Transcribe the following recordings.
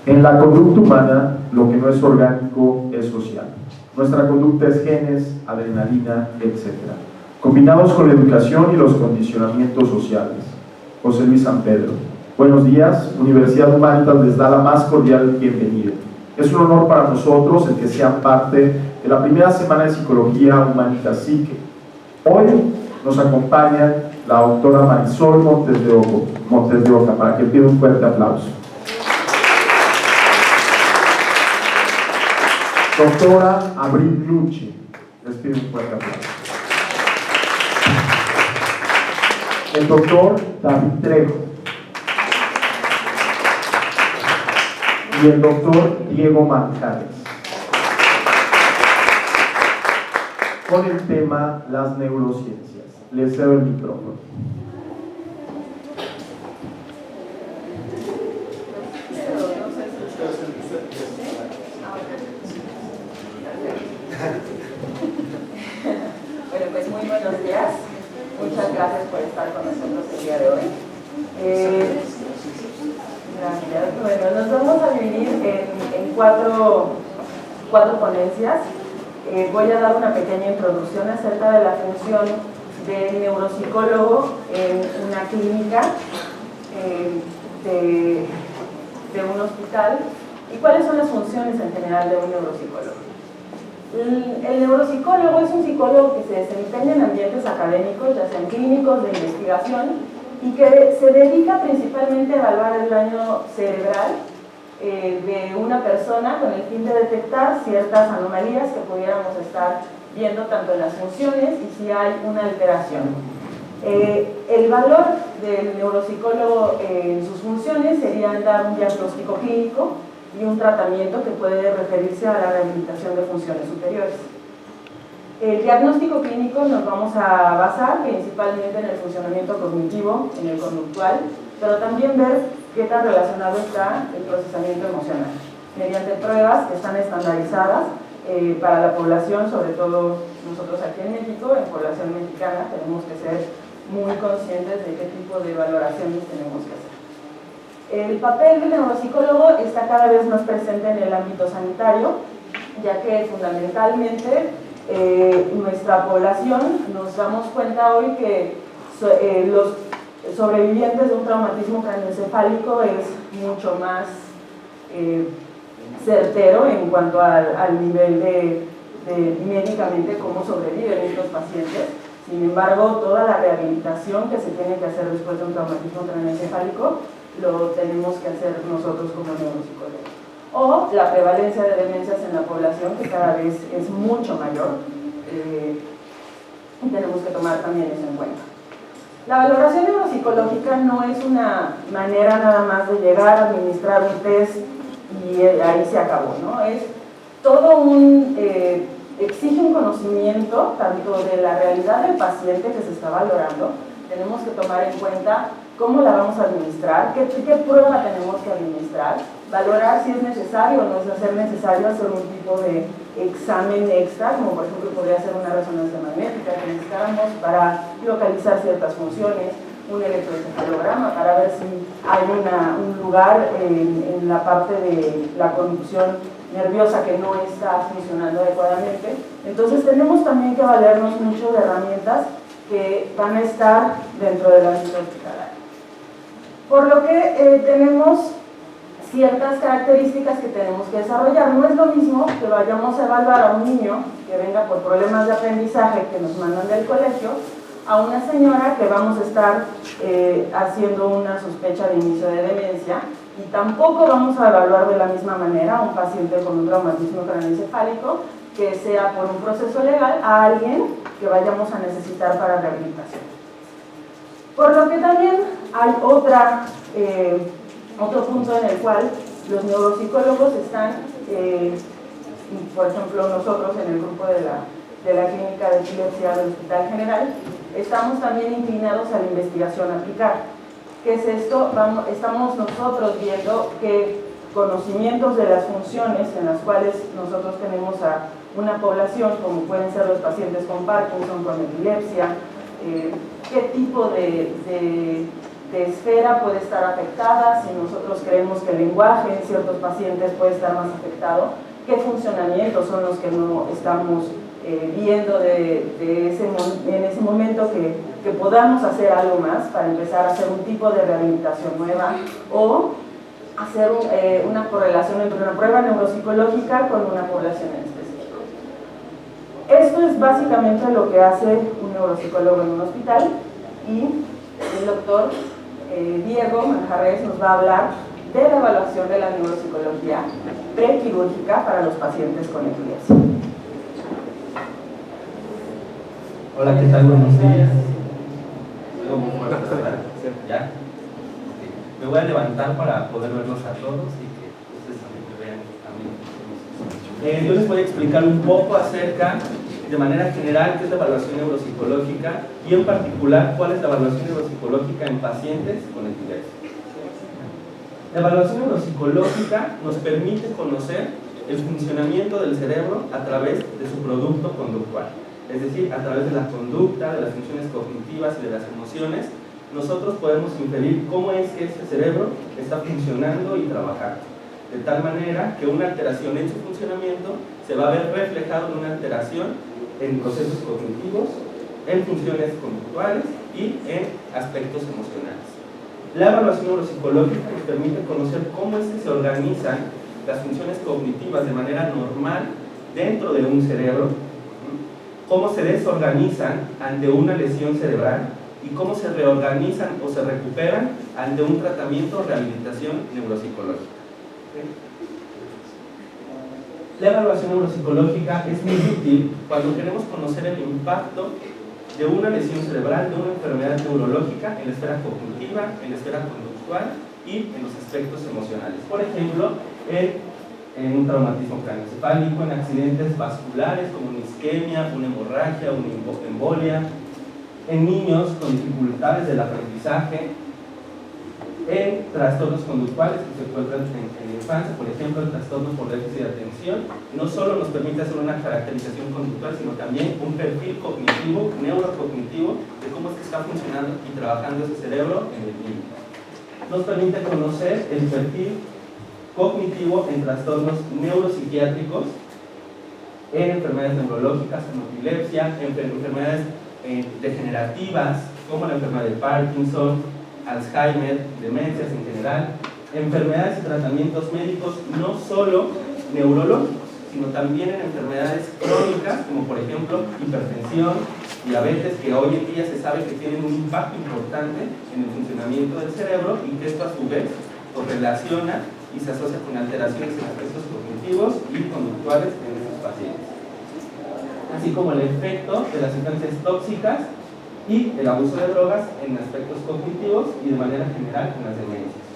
En la conducta humana, lo que no es orgánico es social. Nuestra conducta es genes, adrenalina, etc., combinados con la educación y los condicionamientos sociales. José Luis San Pedro. Buenos días, Universidad Humanitas les da la más cordial bienvenida. Es un honor para nosotros el que sean parte de la primera semana de Psicología Humanitas Psique. Hoy nos acompaña la doctora Marisol Montes de Oca, para que pida un fuerte aplauso. Doctora Abril Luche, les pido un fuerte aplauso. El doctor David Trejo y el doctor Diego Manjares, con el tema las neurociencias. Les cedo el micrófono. Bueno, pues muy buenos días. Muchas gracias por estar con nosotros el día de hoy. Gracias. Bueno, nos vamos a dividir en cuatro ponencias. Voy a dar una pequeña introducción acerca de la función del neuropsicólogo en una clínica de un hospital y cuáles son las funciones en general de un neuropsicólogo. El neuropsicólogo es un psicólogo que se desempeña en ambientes académicos, ya sean clínicos, de investigación, y que se dedica principalmente a evaluar el daño cerebral de una persona con el fin de detectar ciertas anomalías que pudiéramos estar viendo tanto en las funciones y si hay una alteración. El valor del neuropsicólogo en sus funciones sería dar un diagnóstico clínico y un tratamiento que puede referirse a la rehabilitación de funciones superiores. El diagnóstico clínico nos vamos a basar principalmente en el funcionamiento cognitivo, en el conductual, pero también ver qué tan relacionado está el procesamiento emocional, mediante pruebas que están estandarizadas para la población, sobre todo nosotros aquí en México, en población mexicana, tenemos que ser muy conscientes de qué tipo de valoraciones tenemos que hacer. El papel del neuropsicólogo está cada vez más presente en el ámbito sanitario, ya que fundamentalmente nuestra población nos damos cuenta hoy que los sobrevivientes de un traumatismo craneoencefálico es mucho más certero en cuanto al nivel de médicamente cómo sobreviven estos pacientes. Sin embargo, toda la rehabilitación que se tiene que hacer después de un traumatismo craneoencefálico lo tenemos que hacer nosotros como neuropsicólogos. O la prevalencia de demencias en la población, que cada vez es mucho mayor, y tenemos que tomar también eso en cuenta. La valoración neuropsicológica no es una manera nada más de llegar a administrar un test y ahí se acabó, ¿no? Es todo exige un conocimiento tanto de la realidad del paciente que se está valorando. Tenemos que tomar en cuenta cómo la vamos a administrar, qué prueba tenemos que administrar, valorar si es necesario o no es necesario hacer un tipo de examen extra, como por ejemplo podría ser una resonancia magnética que necesitáramos para localizar ciertas funciones, un electroencefalograma para ver si hay un lugar en la parte de la conducción nerviosa que no está funcionando adecuadamente. Entonces tenemos también que valernos mucho de herramientas que van a estar dentro del ámbito hospitalario. Por lo que tenemos ciertas características que tenemos que desarrollar. No es lo mismo que vayamos a evaluar a un niño que venga por problemas de aprendizaje que nos mandan del colegio, a una señora que vamos a estar haciendo una sospecha de inicio de demencia, y tampoco vamos a evaluar de la misma manera a un paciente con un traumatismo craneoencefálico que sea por un proceso legal a alguien que vayamos a necesitar para rehabilitación. Por lo que también hay otro punto en el cual los neuropsicólogos están, por ejemplo nosotros en el grupo de la clínica de epilepsia del Hospital General, estamos también inclinados a la investigación aplicada. ¿Qué es esto? Estamos nosotros viendo qué conocimientos de las funciones en las cuales nosotros tenemos a una población, como pueden ser los pacientes con Parkinson, con epilepsia, qué tipo de esfera puede estar afectada, si nosotros creemos que el lenguaje en ciertos pacientes puede estar más afectado, qué funcionamientos son los que no estamos viendo en ese momento que podamos hacer algo más para empezar a hacer un tipo de rehabilitación nueva o hacer una correlación entre una prueba neuropsicológica con una población en específico. Esto es básicamente lo que hace un neuropsicólogo en un hospital y el doctor Diego Manjarres nos va a hablar de la evaluación de la neuropsicología prequirúrgica para los pacientes con epilepsia. Hola, ¿qué tal? Buenos días. ¿Ya? Me voy a levantar para poder verlos a todos y que ustedes también me vean a mí. Yo les voy a explicar un poco acerca, de manera general, qué es la evaluación neuropsicológica y en particular cuál es la evaluación neuropsicológica en pacientes con epilepsia. La evaluación neuropsicológica nos permite conocer el funcionamiento del cerebro a través de su producto conductual, es decir, a través de la conducta, de las funciones cognitivas y de las emociones. Nosotros podemos inferir cómo es que ese cerebro está funcionando y trabajando, de tal manera que una alteración en su funcionamiento se va a ver reflejado en una alteración en procesos cognitivos, en funciones conductuales y en aspectos emocionales. La evaluación neuropsicológica nos permite conocer cómo es que se organizan las funciones cognitivas de manera normal dentro de un cerebro, cómo se desorganizan ante una lesión cerebral y cómo se reorganizan o se recuperan ante un tratamiento o rehabilitación neuropsicológica. La evaluación neuropsicológica es muy útil cuando queremos conocer el impacto de una lesión cerebral, de una enfermedad neurológica en la esfera cognitiva, en la esfera conductual y en los aspectos emocionales. Por ejemplo, en un traumatismo craneoencefálico, en accidentes vasculares como una isquemia, una hemorragia, una embolia, en niños con dificultades del aprendizaje, en trastornos conductuales que se encuentran en la infancia, por ejemplo, el trastorno por déficit de atención, no solo nos permite hacer una caracterización conductual, sino también un perfil cognitivo, neurocognitivo, de cómo es que está funcionando y trabajando ese cerebro en el niño. Nos permite conocer el perfil cognitivo en trastornos neuropsiquiátricos, en enfermedades neurológicas como epilepsia, en enfermedades degenerativas como la enfermedad de Parkinson, Alzheimer, demencias en general, enfermedades y tratamientos médicos no solo neurológicos, sino también en enfermedades crónicas como por ejemplo hipertensión, diabetes, que hoy en día se sabe que tienen un impacto importante en el funcionamiento del cerebro y que esto a su vez correlaciona y se asocia con alteraciones en aspectos cognitivos y conductuales en esos pacientes, así como el efecto de las sustancias tóxicas y el abuso de drogas en aspectos cognitivos y de manera general en las demencias.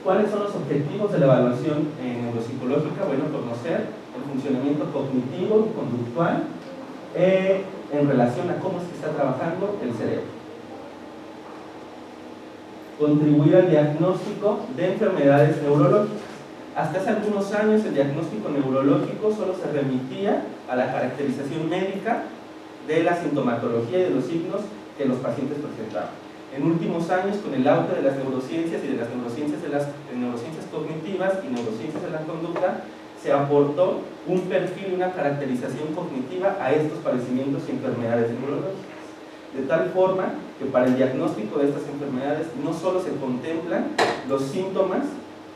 ¿Cuáles son los objetivos de la evaluación neuropsicológica? Bueno, conocer el funcionamiento cognitivo y conductual en relación a cómo es que está trabajando el cerebro. Contribuir al diagnóstico de enfermedades neurológicas. Hasta hace algunos años el diagnóstico neurológico solo se remitía a la caracterización médica de la sintomatología y de los signos que los pacientes presentaban. En últimos años, con el auge de las neurociencias y de las neurociencias cognitivas y neurociencias de la conducta, se aportó un perfil y una caracterización cognitiva a estos padecimientos y enfermedades neurológicas. De tal forma que para el diagnóstico de estas enfermedades no solo se contemplan los síntomas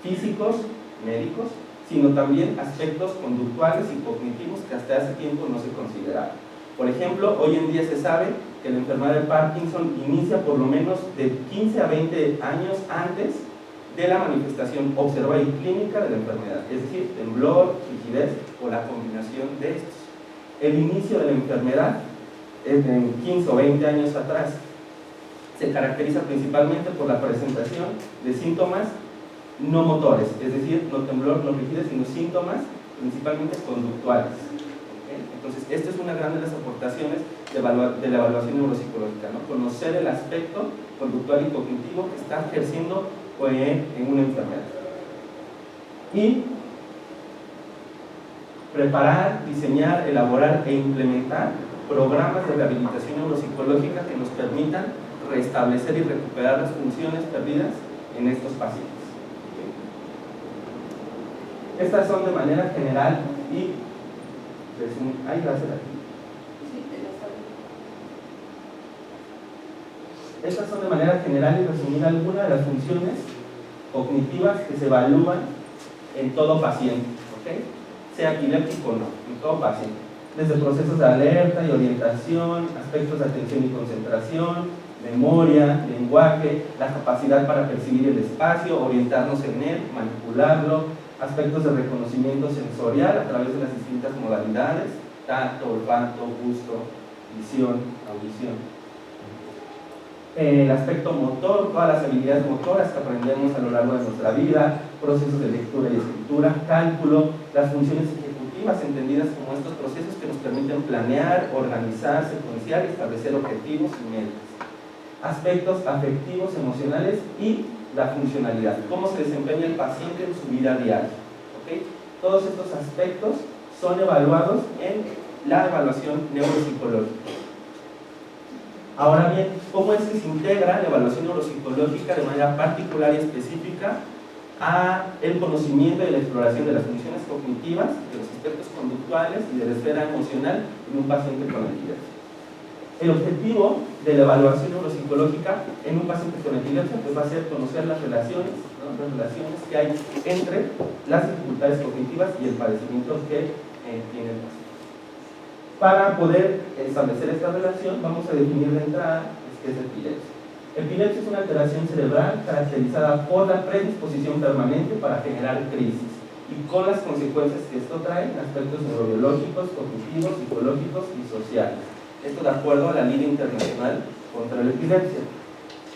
físicos, médicos, sino también aspectos conductuales y cognitivos que hasta hace tiempo no se consideraban. Por ejemplo, hoy en día se sabe que la enfermedad de Parkinson inicia por lo menos de 15 a 20 años antes de la manifestación observada y clínica de la enfermedad, es decir, temblor, rigidez o la combinación de estos. El inicio de la enfermedad es de 15 o 20 años atrás. Se caracteriza principalmente por la presentación de síntomas no motores, es decir, no temblor, no rigidez, sino síntomas principalmente conductuales. Entonces, esta es una gran de las aportaciones de la evaluación neuropsicológica, ¿no? Conocer el aspecto conductual y cognitivo que está ejerciendo en una enfermedad. Y preparar, diseñar, elaborar e implementar programas de rehabilitación neuropsicológica que nos permitan restablecer y recuperar las funciones perdidas en estos pacientes. Estas son de manera general y ahí va a ser aquí. Estas son de manera general y resumida algunas de las funciones cognitivas que se evalúan en todo paciente, ¿okay? Sea epiléptico o no, en todo paciente. Desde procesos de alerta y orientación, aspectos de atención y concentración, memoria, lenguaje, la capacidad para percibir el espacio, orientarnos en él, manipularlo, aspectos de reconocimiento sensorial a través de las distintas modalidades, tacto, olfato, gusto, visión, audición. El aspecto motor, todas las habilidades motoras que aprendemos a lo largo de nuestra vida, procesos de lectura y escritura, cálculo, las funciones ejecutivas entendidas como estos procesos que nos permiten planear, organizar, secuenciar y establecer objetivos y metas. Aspectos afectivos, emocionales y la funcionalidad, cómo se desempeña el paciente en su vida diaria. ¿Okay? Todos estos aspectos son evaluados en la evaluación neuropsicológica. Ahora bien, ¿cómo es que se integra la evaluación neuropsicológica de manera particular y específica a el conocimiento y la exploración de las funciones cognitivas, de los aspectos conductuales y de la esfera emocional en un paciente con epilepsia? El objetivo de la evaluación neuropsicológica en un paciente con epilepsia pues va a ser conocer las relaciones, ¿no? Las relaciones que hay entre las dificultades cognitivas y el padecimiento que tiene el paciente. Para poder establecer esta relación, vamos a definir de entrada qué es epilepsia. Epilepsia es una alteración cerebral caracterizada por la predisposición permanente para generar crisis y con las consecuencias que esto trae en aspectos neurobiológicos, cognitivos, psicológicos y sociales. Esto de acuerdo a la Liga Internacional contra la Epilepsia.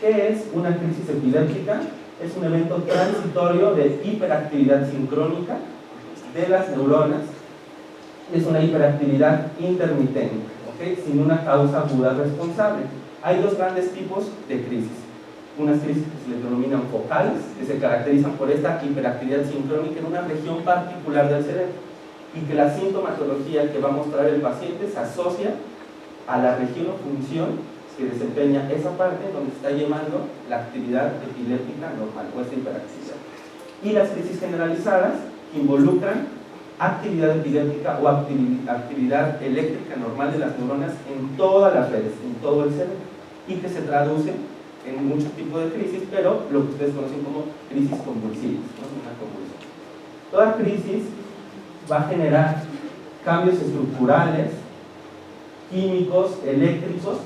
¿Qué es una crisis epiléptica? Es un evento transitorio de hiperactividad sincrónica de las neuronas. Es una hiperactividad intermitente, ¿okay? Sin una causa aguda responsable. Hay dos grandes tipos de crisis. Unas crisis que se les denominan focales, que se caracterizan por esta hiperactividad sincrónica en una región particular del cerebro y que la sintomatología que va a mostrar el paciente se asocia a la región o función que desempeña esa parte donde está llevando la actividad epiléptica normal o esta hiperactividad. Y las crisis generalizadas que involucran actividad epiléptica o actividad eléctrica normal de las neuronas en todas las redes, en todo el cerebro, y que se traducen en muchos tipos de crisis, pero lo que ustedes conocen como crisis convulsivas, ¿no? Una convulsión. Toda crisis va a generar cambios estructurales, químicos, eléctricos,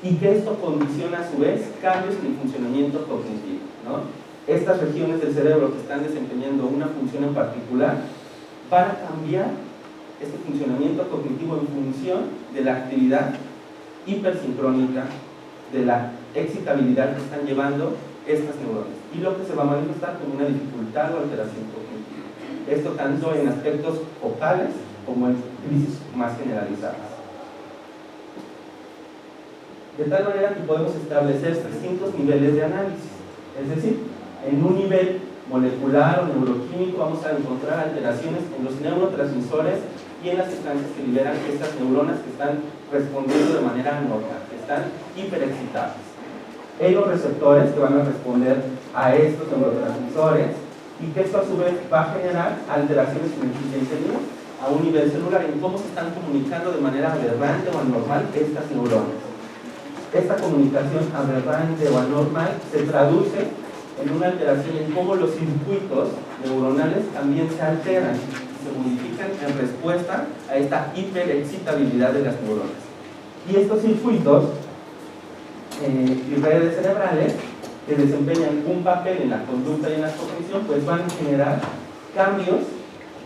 y que esto condiciona a su vez cambios en el funcionamiento cognitivo, ¿no? Estas regiones del cerebro que están desempeñando una función en particular van a cambiar este funcionamiento cognitivo en función de la actividad hipersincrónica, de la excitabilidad que están llevando estas neuronas, y lo que se va a manifestar como una dificultad o alteración cognitiva. Esto tanto en aspectos focales como en crisis más generalizadas. De tal manera que podemos establecer distintos niveles de análisis, es decir, en un nivel molecular o neuroquímico vamos a encontrar alteraciones en los neurotransmisores y en las sustancias que liberan estas neuronas que están respondiendo de manera anormal, que están hiperexcitadas. Hay los receptores que van a responder a estos neurotransmisores y que esto a su vez va a generar alteraciones en el sistema a un nivel celular, en cómo se están comunicando de manera aberrante o anormal estas neuronas. Esta comunicación aberrante o anormal se traduce en una alteración en cómo los circuitos neuronales también se alteran, se modifican en respuesta a esta hiperexcitabilidad de las neuronas. Y estos circuitos y redes cerebrales que desempeñan un papel en la conducta y en la cognición, pues van a generar cambios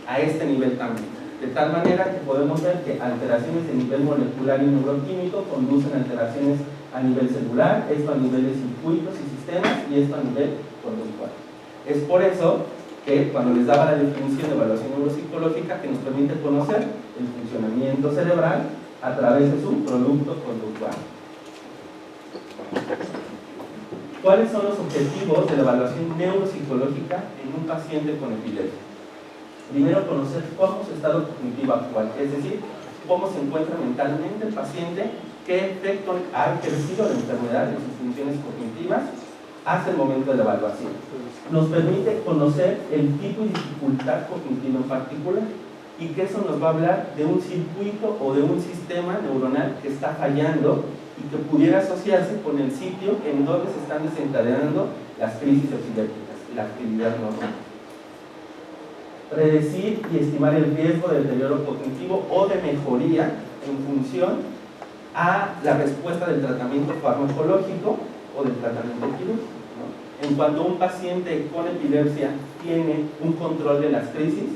a este nivel también. De tal manera que podemos ver que alteraciones de nivel molecular y neuroquímico conducen a alteraciones a nivel celular, esto a nivel de circuitos y sistemas, y esto a nivel conductual. Es por eso que cuando les daba la definición de evaluación neuropsicológica, que nos permite conocer el funcionamiento cerebral a través de su producto conductual. ¿Cuáles son los objetivos de la evaluación neuropsicológica en un paciente con epilepsia? Primero, conocer cómo es su estado cognitivo actual, es decir, cómo se encuentra mentalmente el paciente, qué efecto ha ejercido la enfermedad en sus funciones cognitivas hasta el momento de la evaluación. Nos permite conocer el tipo y dificultad cognitiva en particular, y que eso nos va a hablar de un circuito o de un sistema neuronal que está fallando y que pudiera asociarse con el sitio en donde se están desencadenando las crisis epilépticas, la actividad normal. Predecir y estimar el riesgo de deterioro cognitivo o de mejoría en función a la respuesta del tratamiento farmacológico o del tratamiento quirúrgico, ¿no? En cuanto un paciente con epilepsia tiene un control de las crisis,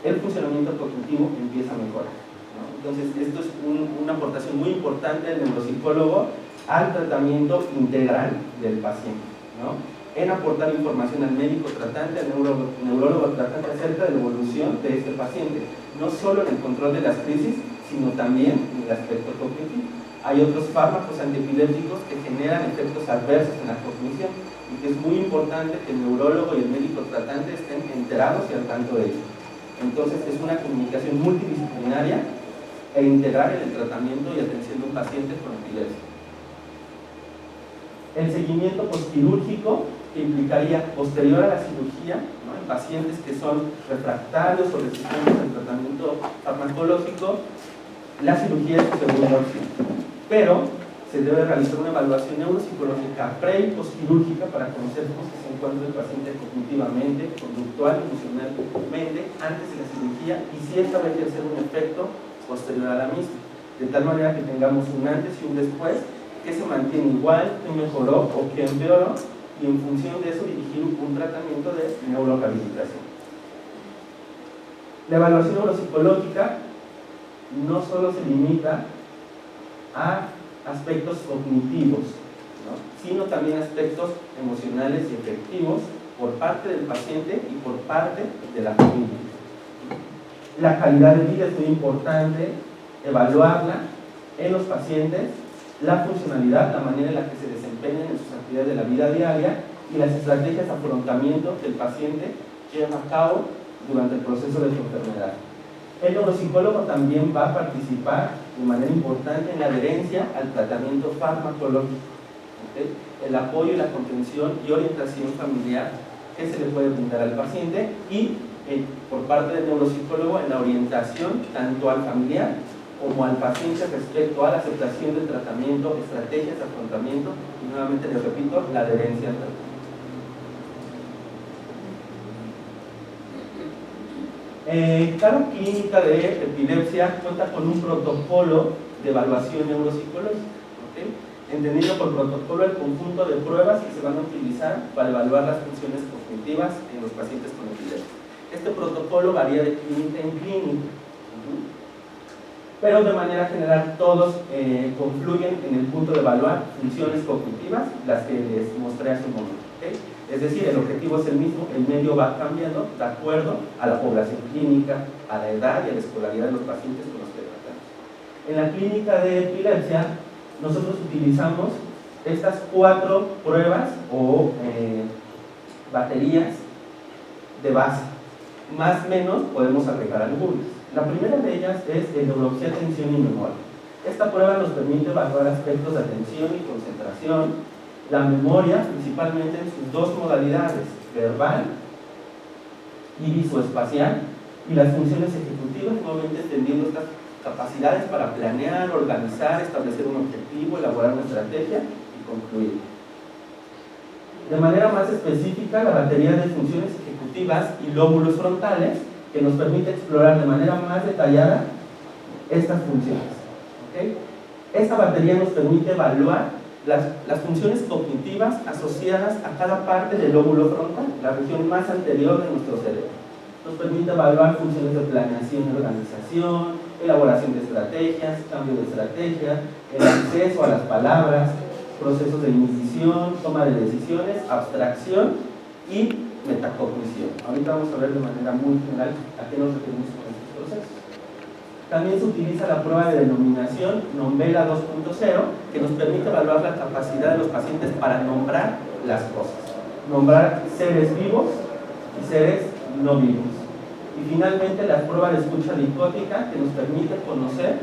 el funcionamiento cognitivo empieza a mejorar, ¿no? Entonces, esto es una aportación muy importante del neuropsicólogo al tratamiento integral del paciente, ¿no? En aportar información al médico tratante, al neurólogo tratante acerca de la evolución de este paciente, no solo en el control de las crisis, sino también en el aspecto cognitivo. Hay otros fármacos antiepilépticos que generan efectos adversos en la cognición y que es muy importante que el neurólogo y el médico tratante estén enterados y al tanto de ello. Entonces es una comunicación multidisciplinaria e integral en el tratamiento y atención de un paciente con epilepsia. El seguimiento postquirúrgico, que implicaría posterior a la cirugía, ¿no? En pacientes que son refractarios o resistentes al tratamiento farmacológico, la cirugía es su segunda opción, pero se debe realizar una evaluación neuropsicológica pre y postquirúrgica para conocer cómo se encuentra el paciente cognitivamente, conductual, emocionalmente antes de la cirugía y si esta va a ejercer un efecto posterior a la misma, de tal manera que tengamos un antes y un después, que se mantiene igual, que mejoró o que empeoró, y en función de eso dirigir un tratamiento de neurorehabilitación. La evaluación neuropsicológica no solo se limita a aspectos cognitivos, ¿no? Sino también aspectos emocionales y afectivos por parte del paciente y por parte de la familia. La calidad de vida es muy importante, evaluarla en los pacientes, la funcionalidad, la manera en la que se desempeñan en sus actividades de la vida diaria y las estrategias de afrontamiento que el paciente lleva a cabo durante el proceso de su enfermedad. El neuropsicólogo también va a participar de manera importante en la adherencia al tratamiento farmacológico, ¿okay? El apoyo y la contención y orientación familiar que se le puede brindar al paciente y por parte del neuropsicólogo en la orientación tanto al familiar como al paciente respecto a la aceptación del tratamiento, estrategias de afrontamiento y nuevamente les repito, la adherencia al tratamiento. Cada clínica de epilepsia cuenta con un protocolo de evaluación neuropsicológica, ¿okay? Entendido por protocolo el conjunto de pruebas que se van a utilizar para evaluar las funciones cognitivas en los pacientes con epilepsia. Este protocolo varía de clínica en clínica, pero de manera general todos confluyen en el punto de evaluar funciones cognitivas, las que les mostré hace un momento, ¿okay? Es decir, el objetivo es el mismo, el medio va cambiando de acuerdo a la población clínica, a la edad y a la escolaridad de los pacientes con los que tratamos. En la clínica de epilepsia, nosotros utilizamos estas 4 pruebas o baterías de base. Más o menos podemos agregar algunas. La primera de ellas es el neurología, atención y memoria. Esta prueba nos permite evaluar aspectos de atención y concentración, la memoria, principalmente en sus 2 modalidades, verbal y visoespacial, y las funciones ejecutivas, nuevamente entendiendo estas capacidades para planear, organizar, establecer un objetivo, elaborar una estrategia y concluir. De manera más específica, la batería de funciones ejecutivas y lóbulos frontales, que nos permite explorar de manera más detallada estas funciones, ¿okay? Esta batería nos permite evaluar las funciones cognitivas asociadas a cada parte del lóbulo frontal, la región más anterior de nuestro cerebro. Nos permite evaluar funciones de planeación y organización, elaboración de estrategias, cambio de estrategia, el acceso a las palabras, procesos de inhibición, toma de decisiones, abstracción y metacognición. Ahorita vamos a ver de manera muy general a qué nos referimos con estos procesos. También se utiliza la prueba de denominación Nombela 2.0, que nos permite evaluar la capacidad de los pacientes para nombrar las cosas. Nombrar seres vivos y seres no vivos. Y finalmente la prueba de escucha dicótica, que nos permite conocer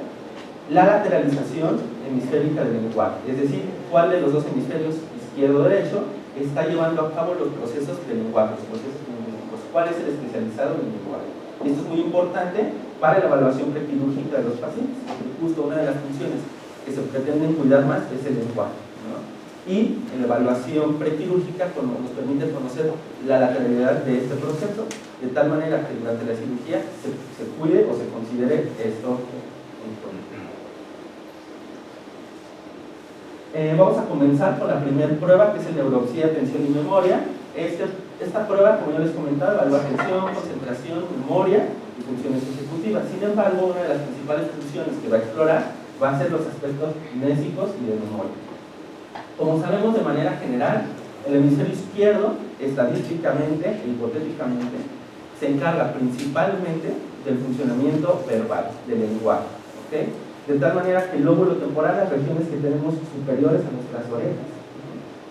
la lateralización hemisférica del lenguaje, es decir, cuál de los dos hemisferios, izquierdo o derecho, está llevando a cabo los procesos del lenguaje, los procesos lingüísticos, cuál es el especializado en el lenguaje. Esto es muy importante para la evaluación prequirúrgica de los pacientes, porque justo una de las funciones que se pretenden cuidar más es el lenguaje, ¿no? Y en la evaluación prequirúrgica nos permite conocer la lateralidad de este proceso, de tal manera que durante la cirugía se cuide o se considere esto. Vamos a comenzar con la primera prueba, que es el neuropsia, atención y memoria. Esta prueba, como yo les comentaba, evalúa atención, concentración, memoria y funciones ejecutivas. Sin embargo, una de las principales funciones que va a explorar va a ser los aspectos mnésicos y de memoria. Como sabemos de manera general, el hemisferio izquierdo, estadísticamente e hipotéticamente, se encarga principalmente del funcionamiento verbal, del lenguaje, ¿okay? De tal manera que el lóbulo temporal, las regiones que tenemos superiores a nuestras orejas,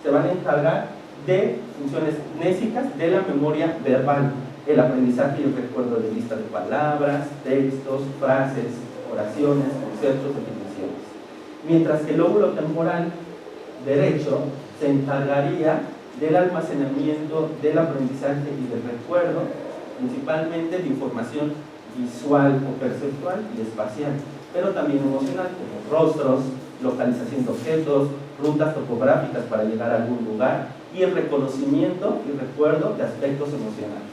se van a encargar de funciones mnésicas de la memoria verbal, el aprendizaje y el recuerdo de lista de palabras, textos, frases, oraciones, conceptos, definiciones. Mientras que el lóbulo temporal derecho se encargaría del almacenamiento, del aprendizaje y del recuerdo, principalmente de información visual o perceptual y espacial, pero también emocional, como rostros, localización de objetos, rutas topográficas para llegar a algún lugar y el reconocimiento y recuerdo de aspectos emocionales.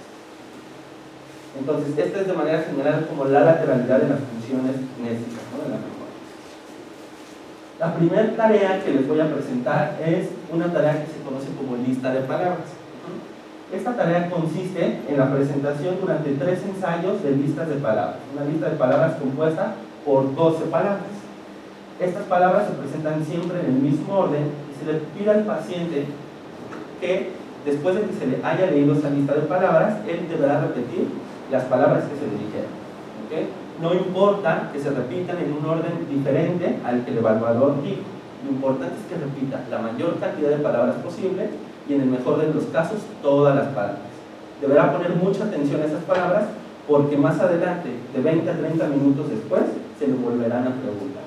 Entonces, esta es de manera general como la lateralidad de las funciones mnésicas, ¿no?, de la memoria. La primera tarea que les voy a presentar es una tarea que se conoce como lista de palabras. Esta tarea consiste en la presentación durante 3 ensayos de listas de palabras. Una lista de palabras compuesta por 12 palabras. Estas palabras se presentan siempre en el mismo orden y se le pide al paciente que, después de que se le haya leído esa lista de palabras, él deberá repetir las palabras que se le dijeron, ¿okay? No importa que se repitan en un orden diferente al que el evaluador dijo. Lo importante es que repita la mayor cantidad de palabras posible y, en el mejor de los casos, todas las palabras. Deberá poner mucha atención a esas palabras porque más adelante, de 20 a 30 minutos después, se le volverán a preguntar.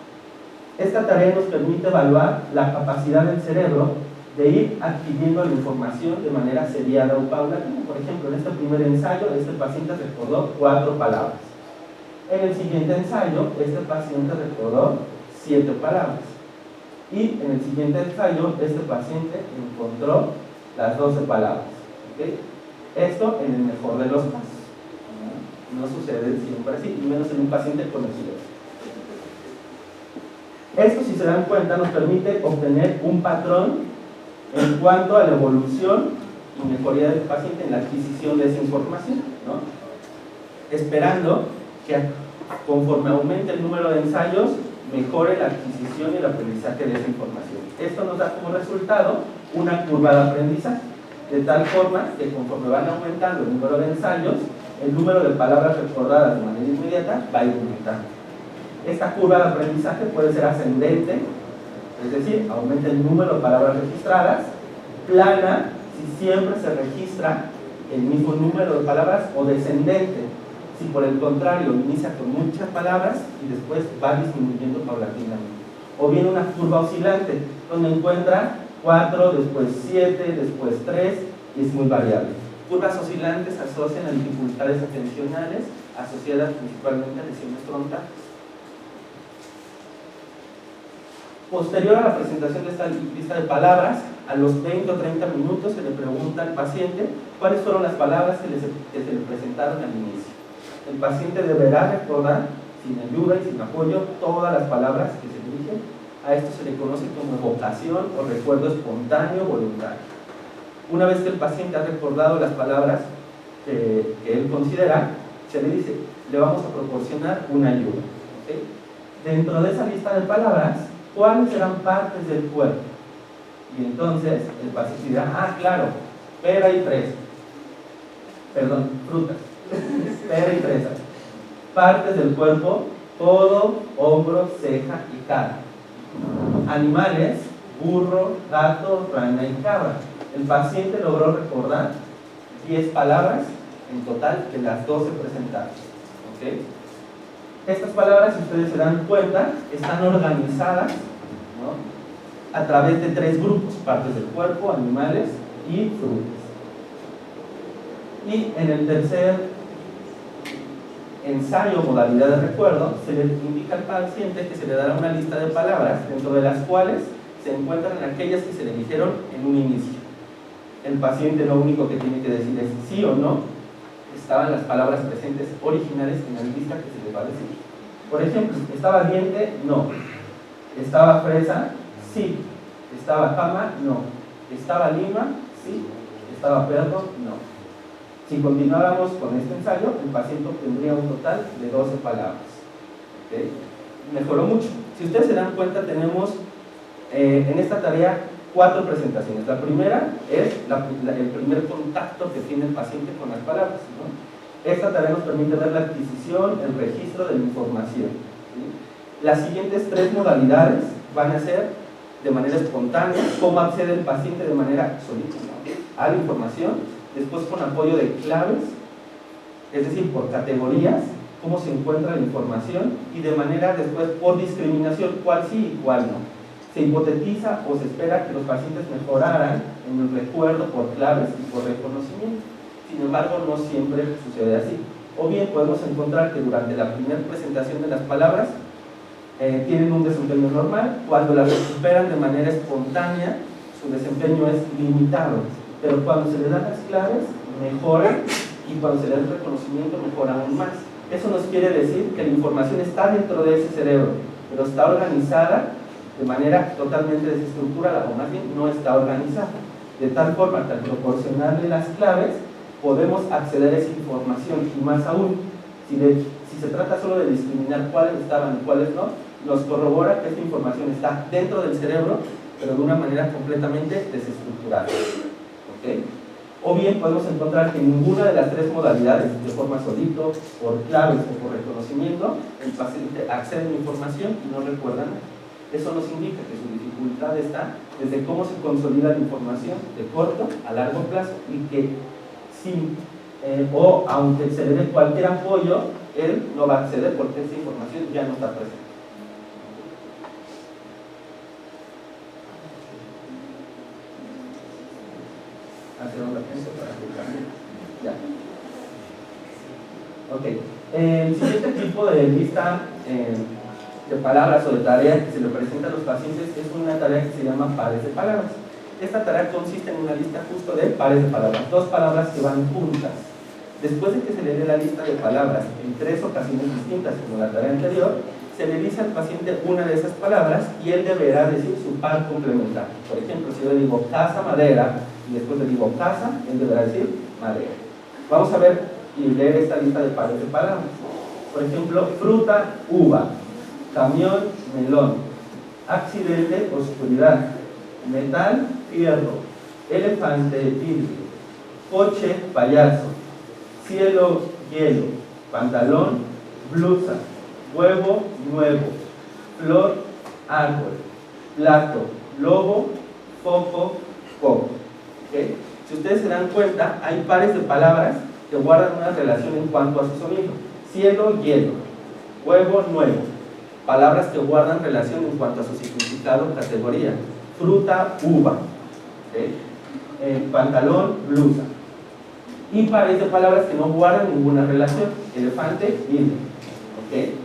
Esta tarea nos permite evaluar la capacidad del cerebro de ir adquiriendo la información de manera seriada o paulatina. Por ejemplo, en este primer ensayo, este paciente recordó 4 palabras. En el siguiente ensayo, este paciente recordó 7 palabras. Y en el siguiente ensayo, este paciente encontró las 12 palabras. ¿Okay? Esto en el mejor de los casos. No sucede siempre así, y menos en un paciente con epilepsia. Esto, si se dan cuenta, nos permite obtener un patrón en cuanto a la evolución y mejoría del paciente en la adquisición de esa información, ¿no? Esperando que conforme aumente el número de ensayos, mejore la adquisición y el aprendizaje de esa información. Esto nos da como resultado una curva de aprendizaje, de tal forma que conforme van aumentando el número de ensayos, el número de palabras recordadas de manera inmediata va a ir aumentando. Esta curva de aprendizaje puede ser ascendente, es decir, aumenta el número de palabras registradas, plana si siempre se registra el mismo número de palabras, o descendente si por el contrario inicia con muchas palabras y después va disminuyendo paulatinamente. O bien una curva oscilante, donde encuentra 4, después 7, después 3, y es muy variable. Curvas oscilantes se asocian a dificultades atencionales asociadas principalmente a lesiones frontales. Posterior a la presentación de esta lista de palabras, a los 20 o 30 minutos se le pregunta al paciente cuáles fueron las palabras que se le presentaron al inicio. El paciente deberá recordar, sin ayuda y sin apoyo, todas las palabras que se dirigen. A esto se le conoce como evocación o recuerdo espontáneo voluntario. Una vez que el paciente ha recordado las palabras que él considera, se le dice, le vamos a proporcionar una ayuda. ¿Okay? Dentro de esa lista de palabras, ¿cuáles serán partes del cuerpo? Y entonces el paciente dirá, ah, claro, pera y fresa. Perdón, frutas. Pera y fresa. Partes del cuerpo, codo, hombro, ceja y cara. Animales, burro, gato, rana y cabra. El paciente logró recordar 10 palabras en total de las 12 presentadas. ¿Okay? Estas palabras, si ustedes se dan cuenta, están organizadas, ¿no?, a través de 3 grupos: partes del cuerpo, animales y frutas. Y en el tercer ensayo, modalidad de recuerdo, se le indica al paciente que se le dará una lista de palabras, dentro de las cuales se encuentran aquellas que se le dijeron en un inicio. El paciente lo único que tiene que decir es sí o no estaban las palabras presentes originales en la lista que se le va a decir. Por ejemplo, ¿estaba diente? No. ¿Estaba fresa? Sí. ¿Estaba cama? No. ¿Estaba lima? Sí. ¿Estaba perro? No. Si continuáramos con este ensayo, el paciente obtendría un total de 12 palabras. ¿Okay? Mejoró mucho. Si ustedes se dan cuenta, tenemos en esta tarea 4 presentaciones. La primera es el primer contacto que tiene el paciente con las palabras, ¿no? Esta tarea nos permite ver la adquisición, el registro de la información, ¿sí? Las siguientes 3 modalidades van a ser de manera espontánea: cómo accede el paciente de manera solita, ¿no?, a la información; después con apoyo de claves, es decir, por categorías, cómo se encuentra la información; y de manera después por discriminación, cuál sí y cuál no. Se hipotetiza o se espera que los pacientes mejoraran en el recuerdo por claves y por reconocimiento. Sin embargo, no siempre sucede así. O bien podemos encontrar que durante la primera presentación de las palabras tienen un desempeño normal; cuando las recuperan de manera espontánea, su desempeño es limitado, pero cuando se les dan las claves, mejoran, y cuando se les da el reconocimiento, mejora aún más. Eso nos quiere decir que la información está dentro de ese cerebro, pero está organizada de manera totalmente desestructurada, o más bien no está organizada, de tal forma que al proporcionarle las claves podemos acceder a esa información. Y más aún, si se trata solo de discriminar cuáles estaban y cuáles no, nos corrobora que esta información está dentro del cerebro, pero de una manera completamente desestructurada. ¿Okay? O bien podemos encontrar que ninguna de las 3 modalidades, de forma solito, por claves o por reconocimiento, el paciente accede a la información y no recuerda nada. Eso nos indica que su dificultad está desde cómo se consolida la información de corto a largo plazo, y que aunque se le dé cualquier apoyo, él no va a acceder porque esa información ya no está presente. Hacer un referencia para que cambie. Ya. Ok. El siguiente tipo de lista de palabras o de tareas que se le presenta a los pacientes es una tarea que se llama pares de palabras. Esta tarea consiste en una lista justo de pares de palabras, 2 palabras que van juntas. Después de que se le dé la lista de palabras en 3 ocasiones distintas, como la tarea anterior, se le dice al paciente una de esas palabras y él deberá decir su par complementario. Por ejemplo, si yo le digo casa, madera, y después le digo casa, él deberá decir madera. Vamos a ver y leer esta lista de pares de palabras. Por ejemplo, fruta, uva; camión, melón; accidente, oscuridad; metal, fierro; elefante, vidrio; coche, payaso; cielo, hielo; pantalón, blusa; huevo, nuevo; flor, árbol; plato, lobo; foco, coco. ¿Okay? Si ustedes se dan cuenta, hay pares de palabras que guardan una relación en cuanto a su sonido: cielo, hielo; huevo, nuevo. Palabras que guardan relación en cuanto a su significado o categoría: fruta, uva; ¿okay? Pantalón, blusa. Y pares de palabras que no guardan ninguna relación: elefante, vidrio. ¿Okay?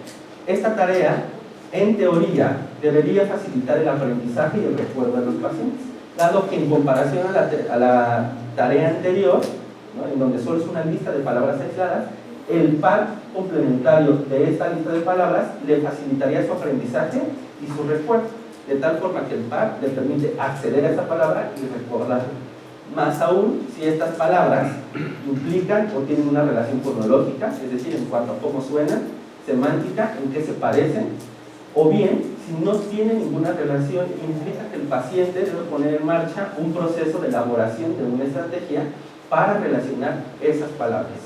Esta tarea, en teoría, debería facilitar el aprendizaje y el recuerdo de los pacientes, dado que en comparación a la tarea anterior, ¿no?, en donde solo es una lista de palabras aisladas, el par complementario de esta lista de palabras le facilitaría su aprendizaje y su recuerdo, de tal forma que el par le permite acceder a esa palabra y recordarla. Más aún si estas palabras implican o tienen una relación cronológica, es decir, en cuanto a cómo suenan; semántica, en qué se parecen; o bien, si no tiene ninguna relación, implica que el paciente debe poner en marcha un proceso de elaboración de una estrategia para relacionar esas palabras.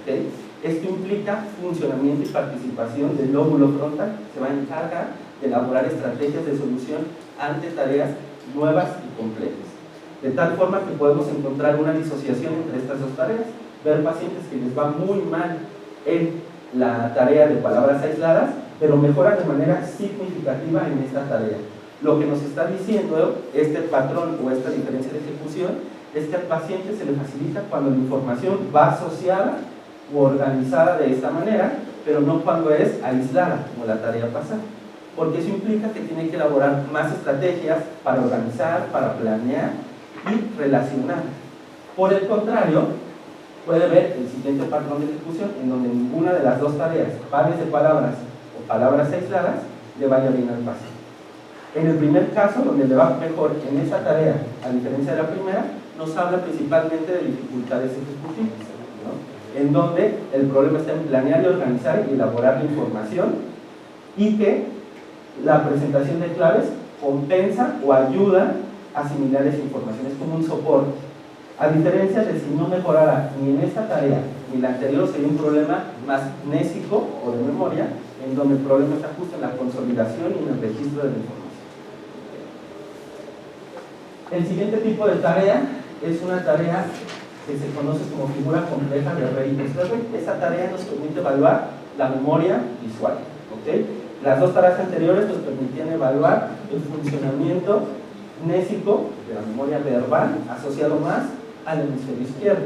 ¿Okay? Esto implica funcionamiento y participación del lóbulo frontal, que se va a encargar de elaborar estrategias de solución ante tareas nuevas y complejas. De tal forma que podemos encontrar una disociación entre estas 2 tareas. ver pacientes que les va muy mal en la tarea de palabras aisladas, pero mejoran de manera significativa en esta tarea. Lo que nos está diciendo este patrón o esta diferencia de ejecución es que al paciente se le facilita cuando la información va asociada o organizada de esta manera, pero no cuando es aislada, como la tarea pasada. Porque eso implica que tiene que elaborar más estrategias para organizar, para planear y relacionar. Por el contrario, puede ver el siguiente patrón de ejecución en donde ninguna de las dos tareas, pares de palabras o palabras aisladas, le vaya bien al paciente. En el primer caso, donde le va mejor en esa tarea, a diferencia de la primera, nos habla principalmente de dificultades ejecutivas, ¿no? En donde el problema está en planear y organizar y elaborar la información, y que la presentación de claves compensa o ayuda a asimilar esa información, es como un soporte. A diferencia de si no mejorara ni en esta tarea ni en la anterior, sería un problema más mnésico o de memoria, en donde el problema está justo en la consolidación y en el registro de la información. El siguiente tipo de tarea es una tarea que se conoce como figura compleja de Rey. Esta tarea nos permite evaluar la memoria visual, ¿okay? Las dos tareas anteriores nos permitían evaluar el funcionamiento mnésico de la memoria verbal asociado más al hemisferio izquierdo.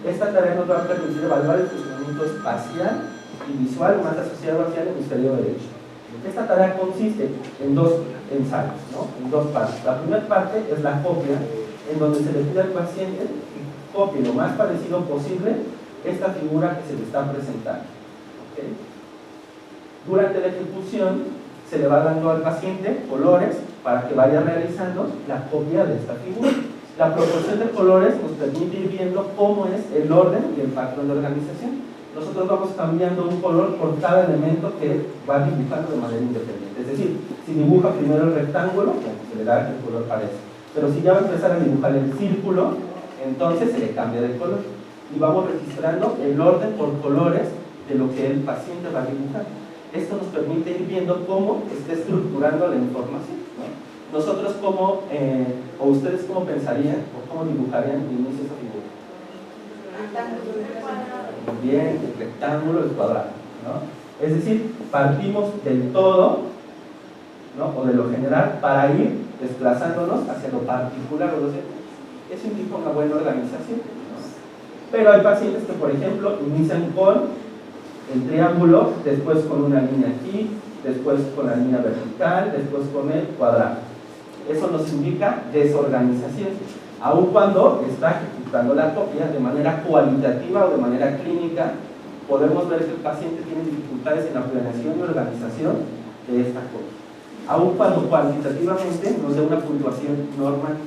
Esta tarea nos va a permitir evaluar el funcionamiento espacial y visual más asociado hacia el hemisferio derecho. Esta tarea consiste en dos ensayos, ¿no? En dos partes. La primera parte es la copia, en donde se le pide al paciente que copie lo más parecido posible esta figura que se le está presentando, ¿okay? Durante la ejecución se le va dando al paciente colores para que vaya realizando la copia de esta figura. La proporción de colores nos permite ir viendo cómo es el orden y el patrón de organización. Nosotros vamos cambiando un color por cada elemento que va dibujando de manera independiente. Es decir, si dibuja primero el rectángulo, se le da el color parece. Pero si ya va a empezar a dibujar el círculo, entonces se le cambia de color. Y vamos registrando el orden por colores de lo que el paciente va a dibujar. Esto nos permite ir viendo cómo está estructurando la información, ¿no? Nosotros cómo, o ustedes cómo pensarían o cómo dibujarían al inicio esa figura. Bien, el rectángulo, el cuadrado, ¿no? Es decir, partimos del todo, ¿no? O de lo general para ir desplazándonos hacia lo particular. O sea, eso implica una buena organización, ¿no? Pero hay pacientes que, por ejemplo, inician con el triángulo, después con una línea aquí, después con la línea vertical, después con el cuadrado. Eso nos indica desorganización, aun cuando está ejecutando la copia de manera cualitativa o de manera clínica. Podemos ver que el paciente tiene dificultades en la planeación y organización de esta copia, aun cuando cuantitativamente nos dé una puntuación normal.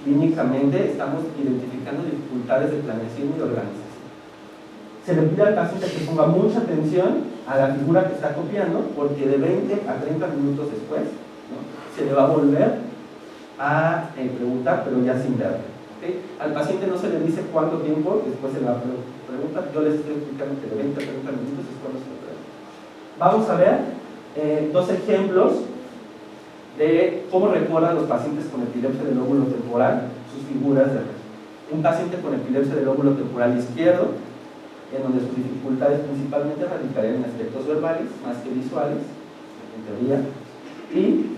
Clínicamente estamos identificando dificultades de planeación y de organización. Se le pide al paciente que ponga mucha atención a la figura que está copiando, porque de 20 a 30 minutos después, ¿no?, se le va a volver a preguntar, pero ya sin verlo, ¿okay? Al paciente no se le dice cuánto tiempo después se le va a preguntar. Yo les estoy explicando que de 20 a 30 minutos es cuando se le pregunta. Vamos a ver dos ejemplos de cómo recuerdan los pacientes con epilepsia del lóbulo temporal sus figuras de red. Un paciente con epilepsia del lóbulo temporal izquierdo, en donde sus dificultades principalmente radicarían en aspectos verbales más que visuales, en teoría, y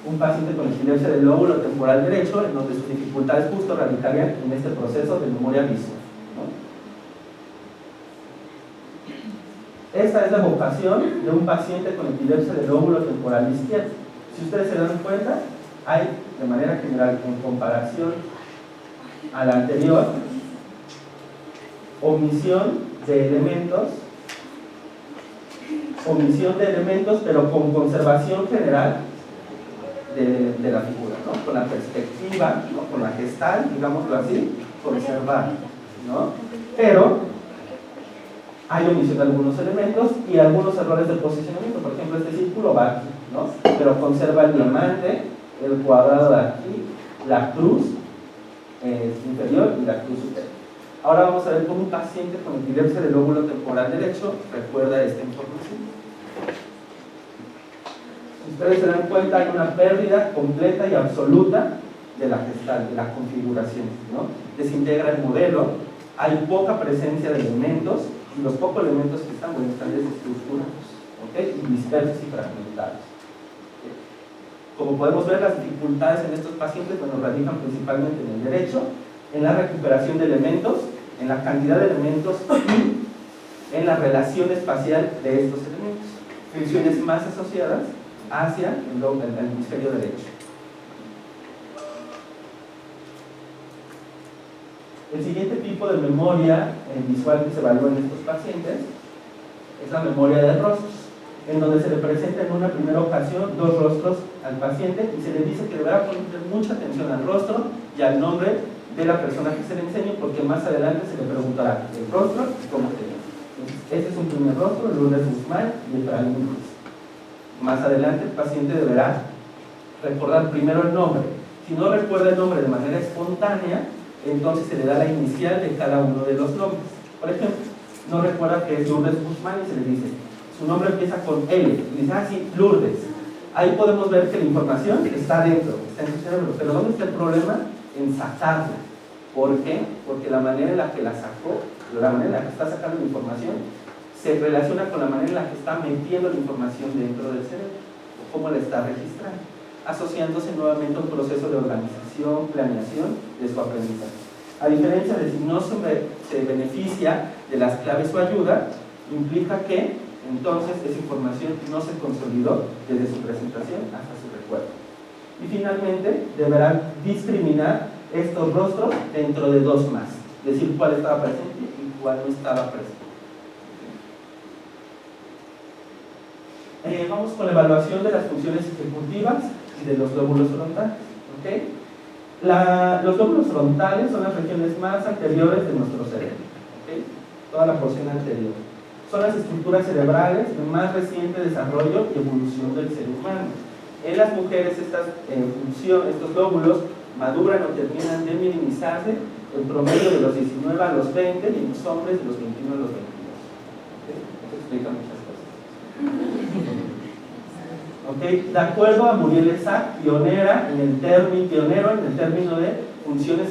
un paciente con epilepsia del lóbulo temporal derecho, en donde sus dificultades justo radicarían en este proceso de memoria visual, ¿no? Esta es la evocación de un paciente con epilepsia del lóbulo temporal izquierdo. Si ustedes se dan cuenta, hay de manera general, en comparación a la anterior, omisión de elementos, pero con conservación general de la figura, ¿no? Con la perspectiva, ¿no?, con la gestal, digámoslo así, conservar, ¿no? Pero hay omisión de algunos elementos y algunos errores de posicionamiento. Por ejemplo, este círculo va aquí, ¿no?, pero conserva el diamante, el cuadrado de aquí, la cruz inferior y la cruz superior. Ahora vamos a ver cómo un paciente con epilepsia del lóbulo temporal derecho recuerda esta información. Si ustedes se dan cuenta, hay una pérdida completa y absoluta de la gestal, de la configuración, ¿no? Desintegra el modelo, hay poca presencia de elementos, y los pocos elementos que están, bueno, están desestructurados, ¿okay? Y dispersos y fragmentados. Como podemos ver, las dificultades en estos pacientes, bueno, radican principalmente en el derecho, en la recuperación de elementos, en la cantidad de elementos y en la relación espacial de estos elementos. Funciones más asociadas hacia el hemisferio derecho. El siguiente tipo de memoria visual que se evalúa en estos pacientes es la memoria de rostros, en donde se le presenta en una primera ocasión dos rostros al paciente y se le dice que deberá poner mucha atención al rostro y al nombre de la persona que se le enseñe, porque más adelante se le preguntará el rostro y cómo se llama. Este es un primer rostro, Lourdes Guzmán y Efraín Ruiz. Más adelante el paciente deberá recordar primero el nombre. Si no recuerda el nombre de manera espontánea, entonces se le da la inicial de cada uno de los nombres. Por ejemplo, no recuerda que es Lourdes Guzmán y se le dice, su nombre empieza con L, y dice, ah, sí, Lourdes. Ahí podemos ver que la información está dentro, está en su cerebro, pero ¿dónde está el problema? En sacarla. ¿Por qué? Porque la manera en la que la sacó, la manera en la que está sacando la información, se relaciona con la manera en la que está metiendo la información dentro del cerebro, o cómo la está registrando, asociándose nuevamente a un proceso de organización, planeación de su aprendizaje. A diferencia de si no se beneficia de las claves o ayuda, implica que entonces esa información no se consolidó desde su presentación hasta su recuerdo. Y finalmente deberán discriminar estos rostros dentro de dos más, decir cuál estaba presente y cuál no estaba presente. Vamos con la evaluación de las funciones ejecutivas y de los lóbulos frontales. ¿Okay? Los lóbulos frontales son las regiones más anteriores de nuestro cerebro, ¿okay? Toda la porción anterior. Son las estructuras cerebrales de más reciente desarrollo y evolución del ser humano. En las mujeres estos lóbulos maduran o terminan de minimizarse en promedio de los 19 a los 20 y en los hombres de los 21 a los 22. ¿Okay? Eso explica muchas cosas. ¿Okay? De acuerdo a Muriel Isaac, pionero en el término de funciones